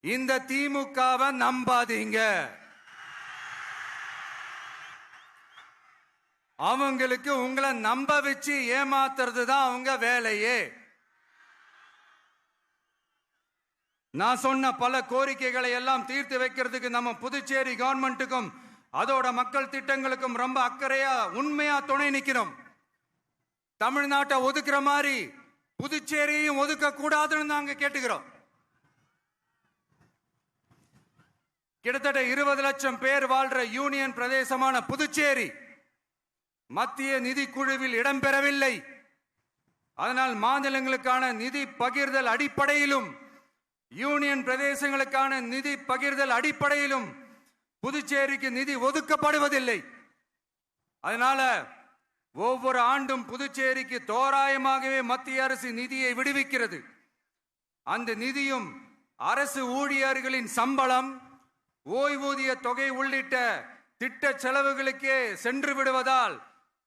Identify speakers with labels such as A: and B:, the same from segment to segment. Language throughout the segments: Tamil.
A: இந்த திமுகவை நம்பாதீங்க. அவங்களுக்கு உங்களை நம்ப வச்சு ஏமாத்துறது தான் அவங்க வேலையே. நான் சொன்ன பல கோரிக்கைகளை எல்லாம் தீர்த்து வைக்கிறதுக்கு நம்ம புதுச்சேரி கவர்மெண்ட்டுக்கும் அதோட மக்கள் திட்டங்களுக்கும் ரொம்ப அக்கறையா உண்மையா துணை நிற்கிறோம். தமிழ்நாட்டை ஒதுக்குற மாதிரி புதுச்சேரியும் ஒதுக்க கூடாதுன்னு நாங்க கேட்டுக்கிறோம். கிட்டத்தட்ட 20 லட்சம் பேர் வாழ்ற யூனியன் பிரதேசமான புதுச்சேரி மத்திய நிதி குழுவில் இடம்பெறவில்லை. அதனால் மாநிலங்களுக்கான நிதி பகிர்தல் அடிப்படையிலும் யூனியன் பிரதேசங்களுக்கான நிதி பகிர்தல் அடிப்படையிலும் புதுச்சேரிக்கு நிதி ஒதுக்கப்படுவதில்லை. அதனால ஒவ்வொரு ஆண்டும் புதுச்சேரிக்கு தோராயமாகவே மத்திய அரசு நிதியை விடுவிக்கிறது. அந்த நிதியும் அரசு ஊழியர்களின் சம்பளம், ஓய்வூதிய தொகை உள்ளிட்ட திட்ட செலவுகளுக்கே சென்று விடுவதால்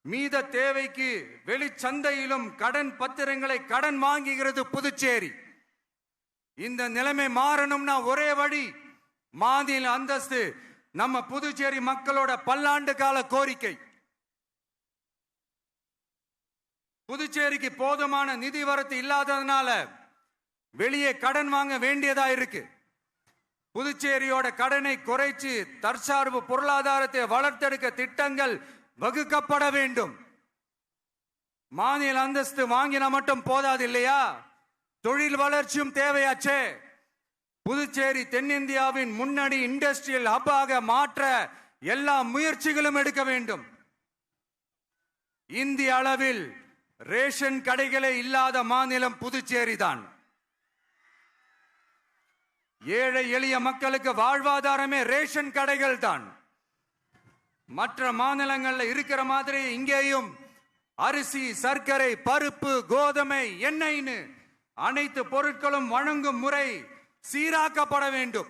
A: மீத தேவைக்கு வெளிச்சந்தையிலும் கடன் பத்திரங்களை கடன் வாங்குகிறது புதுச்சேரி. இந்த நிலைமை மாறணும்னா ஒரே வழி மாநில அந்தஸ்து. நம்ம புதுச்சேரி மக்களோட பல்லாண்டு கால கோரிக்கை. புதுச்சேரிக்கு போதுமான நிதி வரத்து இல்லாததுனால வெளியே கடன் வாங்க வேண்டியதா இருக்கு. புதுச்சேரியோட கடனை குறைச்சு தற்சார்பு பொருளாதாரத்தை வளர்த்தெடுக்க திட்டங்கள் வகுக்கப்பட வேண்டும். மாநில அந்தஸ்து வாங்கினா மட்டும் போதாது இல்லையா, தொழில் வளர்ச்சியும் தேவையாச்சே. புதுச்சேரி தென்னிந்தியாவின் முன்னணி இண்டஸ்ட்ரியல் ஹப்பாக மாற்ற எல்லா முயற்சிகளும் எடுக்க வேண்டும். இந்திய அளவில் ரேஷன் கடைகளே இல்லாத மாநிலம் புதுச்சேரி தான். ஏழை எளிய மக்களுக்கு வாழ்வாதாரமே ரேஷன் கடைகள் தான். மற்ற மாநிலங்கள்ல இருக்கிற மாதிரி இங்கேயும் அரிசி, சர்க்கரை, பருப்பு, கோதுமை, எண்ணெய்னு அனைத்து பொருட்களும் வழங்கும் முறை சீராக்கப்பட வேண்டும்.